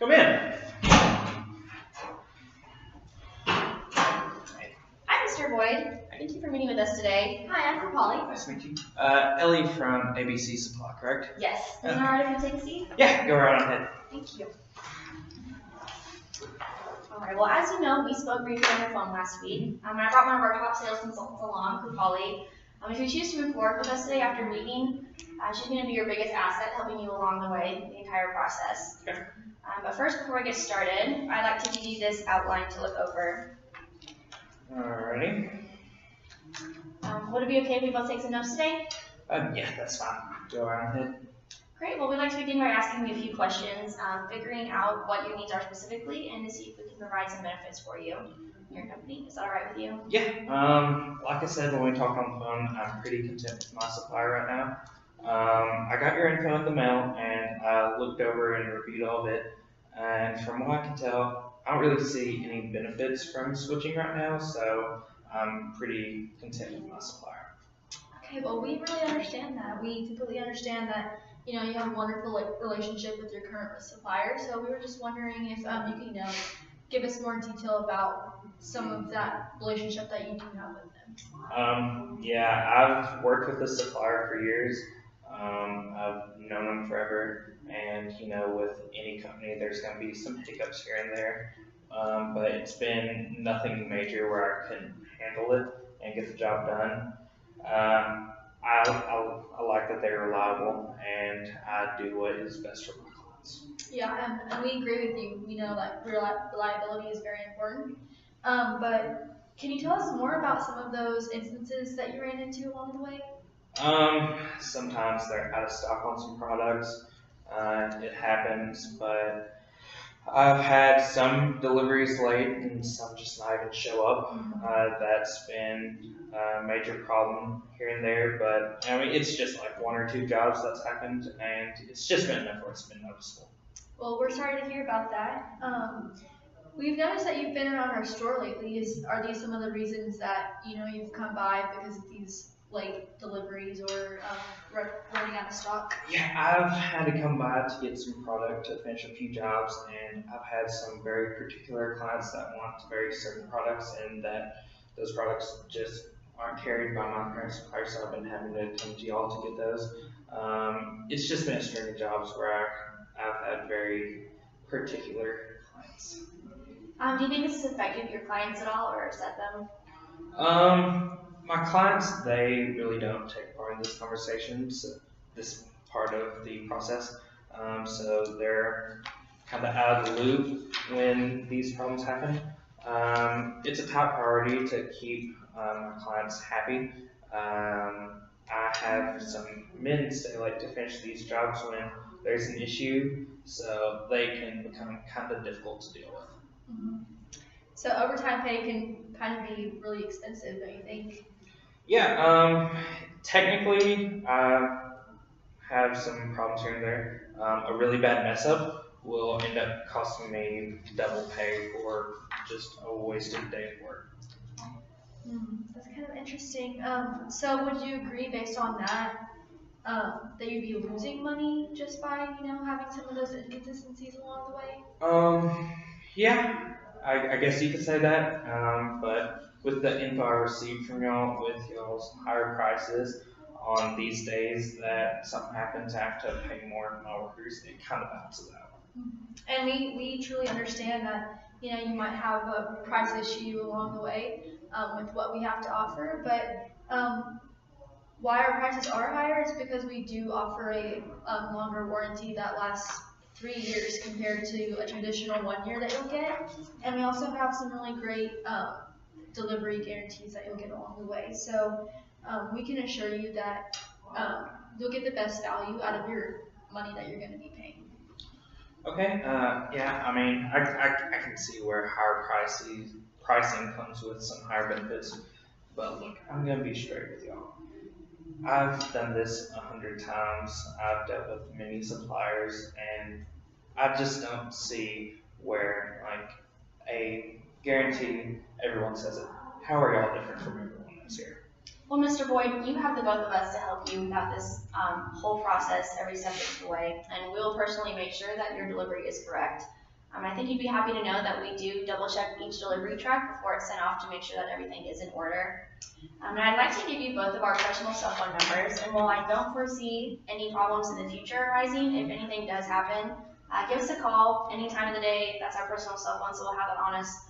Come in. Hi, Mr. Boyd. Thank you for meeting with us today. Hi, I'm from Polly. Nice to meet you. Ellie from ABC Supply, correct? Yes. Is it alright if you take a seat? Yeah, go right on ahead. Thank you. Alright, well, as you know, we spoke briefly on the phone last week. I brought one of our top sales consultants along, with Polly. If you choose to move forward with us today after meeting, she's going to be your biggest asset, helping you along the way, the entire process. Okay. But first, before I get started, I'd like to give you this outline to look over. Alrighty. Would it be okay if we both take some notes today? Yeah, that's fine. Go right on ahead. Great. Well, we'd like to begin by asking you a few questions, figuring out what your needs are specifically, and to see if we can provide some benefits for you in your company. Is that all right with you? Yeah. Like I said when we talked on the phone, I'm pretty content with my supplier right now. I got your info in the mail, and I looked over and reviewed all of it. And from what I can tell, I don't really see any benefits from switching right now, so I'm pretty content with my supplier. Okay, well, we really understand that. We completely understand that, you know, you have a wonderful relationship with your current supplier. So we were just wondering if you could, you know, give us more detail about some of that relationship that you do have with them. Yeah, I've worked with this supplier for years. I've known them forever, and you know, with any company, there's going to be some hiccups here and there. But it's been nothing major where I couldn't handle it and get the job done. I like that they're reliable, and I do what is best for my clients. Yeah, and we agree with you. We know that reliability is very important. But can you tell us more about some of those instances that you ran into along the way? Sometimes they're out of stock on some products. It happens, but I've had some deliveries late and some just not even show up. That's been a major problem here and there, but I mean, it's just like one or two jobs that's happened, and it's just been enough where it's been noticeable. Well, we're sorry to hear about that. We've noticed that you've been around our store lately. Are these some of the reasons that, you know, you've come by because of these late deliveries or running out of stock? Yeah, I've had to come by to get some product to finish a few jobs, and I've had some very particular clients that want very certain products, and that those products just aren't carried by my current supplier, so I've been having to come to y'all to get those. It's just been a string of jobs where I've had very particular clients. Do you think this has affected your clients at all, or upset them? My clients, they really don't take part in this conversation, so this part of the process. So they're kind of out of the loop when these problems happen. It's a top priority to keep my clients happy. I have some men stay late to finish these jobs when there's an issue, so they can become kind of difficult to deal with. So overtime pay can kind of be really expensive, don't you think? Yeah, technically I have some problems here and there. A really bad mess up will end up costing me double pay for just a wasted day of work. That's kind of interesting. So would you agree based on that, that you'd be losing money just by, you know, having some of those inconsistencies along the way? Yeah, I guess you could say that, but with the info I received from y'all, with y'all's higher prices on these days that something happens, I have to pay more to my workers, it kind of balances out. And we truly understand that, you know, you might have a price issue along the way with what we have to offer, but why our prices are higher is because we do offer a longer warranty that lasts 3 years compared to a traditional 1 year that you'll get, and we also have some really great delivery guarantees that you'll get along the way. So we can assure you that you'll get the best value out of your money that you're going to be paying. Okay, yeah, I mean, I can see where higher pricing comes with some higher benefits, but look, I'm going to be straight with y'all. I've done this 100 times. I've dealt with many suppliers, and I just don't see where, like, a guarantee, everyone says it. How are y'all different from everyone else here? Well, Mr. Boyd, you have the both of us to help you throughout this whole process every step of the way, and we'll personally make sure that your delivery is correct. I think you'd be happy to know that we do double check each delivery truck before it's sent off to make sure that everything is in order. And I'd like to give you both of our personal cell phone numbers, and while I don't foresee any problems in the future arising, if anything does happen, give us a call any time of the day. That's our personal cell phone, so we'll have it on us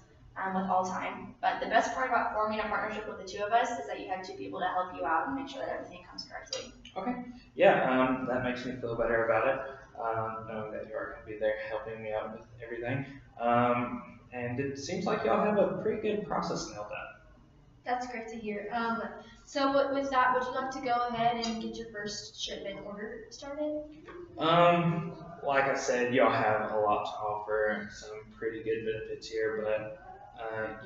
with all time. But the best part about forming a partnership with the two of us is that you have two people to help you out and make sure that everything comes correctly. Okay. Yeah, that makes me feel better about it, knowing that you are going to be there helping me out with everything. And it seems like y'all have a pretty good process nailed down. That's great to hear. So with that, would you like to go ahead and get your first shipment order started? Like I said, y'all have a lot to offer, some pretty good benefits here, but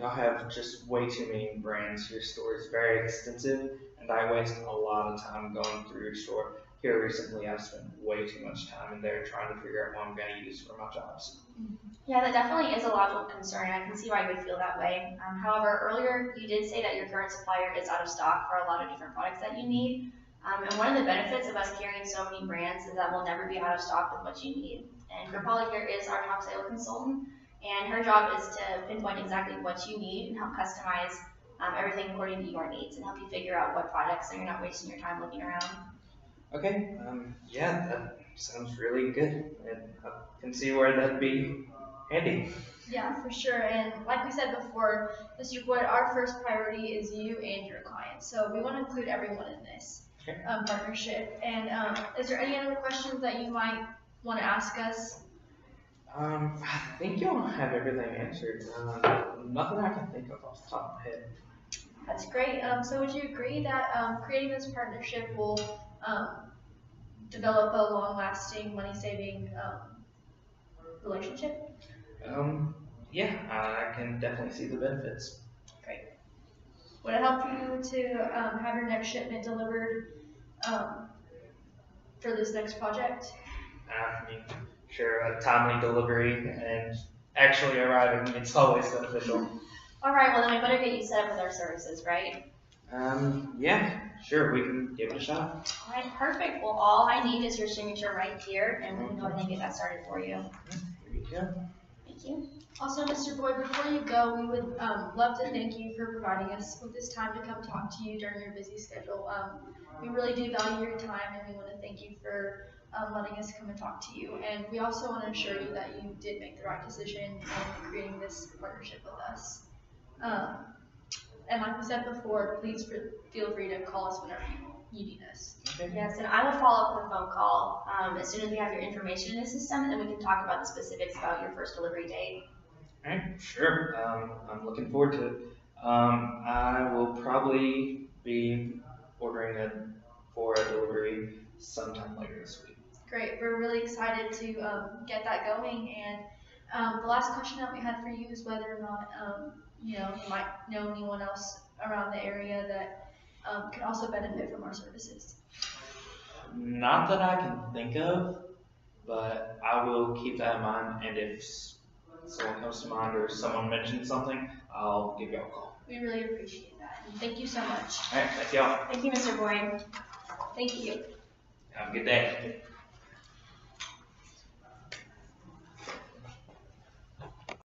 y'all have just way too many brands. Your store is very extensive, and I waste a lot of time going through your store. Here recently, I've spent way too much time in there trying to figure out what I'm going to use for my jobs. Yeah, that definitely is a logical concern. I can see why you would feel that way. However, earlier you did say that your current supplier is out of stock for a lot of different products that you need. And one of the benefits of us carrying so many brands is that we'll never be out of stock with what you need. And Polly here is our top sales consultant, and her job is to pinpoint exactly what you need and help customize everything according to your needs and help you figure out what products so you're not wasting your time looking around. Okay, yeah, that sounds really good. And I can see where that'd be handy. Yeah, for sure. And like we said before, Mr. Boyd, our first priority is you and your clients. So we want to include everyone in this partnership. And is there any other questions that you might want to ask us? I think y'all have everything answered. Nothing I can think of off the top of my head. That's great. So would you agree that creating this partnership will develop a long-lasting, money-saving relationship? Yeah, I can definitely see the benefits. Great. Would it help you to have your next shipment delivered for this next project? I mean, sure, a timely delivery and actually arriving, it's always beneficial. All right, well then we better get you set up with our services, right? Yeah, sure, we can give it a shot. All right, perfect. Well, all I need is your signature right here, and we can go ahead and get that started for you. Here you go. Thank you. Also, Mr. Boyd, before you go, we would love to thank you for providing us with this time to come talk to you during your busy schedule. We really do value your time, and we want to thank you for letting us come and talk to you. And we also want to assure you that you did make the right decision in creating this partnership with us. And like we said before, please feel free to call us whenever you need us. Okay. Yes, and I will follow up with a phone call as soon as we have your information in the system, and then we can talk about the specifics about your first delivery date. All right, sure. I'm looking forward to it. I will probably be ordering it for a delivery sometime later this week. Great. We're really excited to get that going. And the last question that we had for you is whether or not you might know anyone else around the area that could also benefit from our services. Not that I can think of, but I will keep that in mind. And if someone comes to mind or someone mentions something, I'll give you a call. We really appreciate that. And thank you so much. All right, thank y'all. Thank you, Mr. Boyd. Thank you. Have a good day.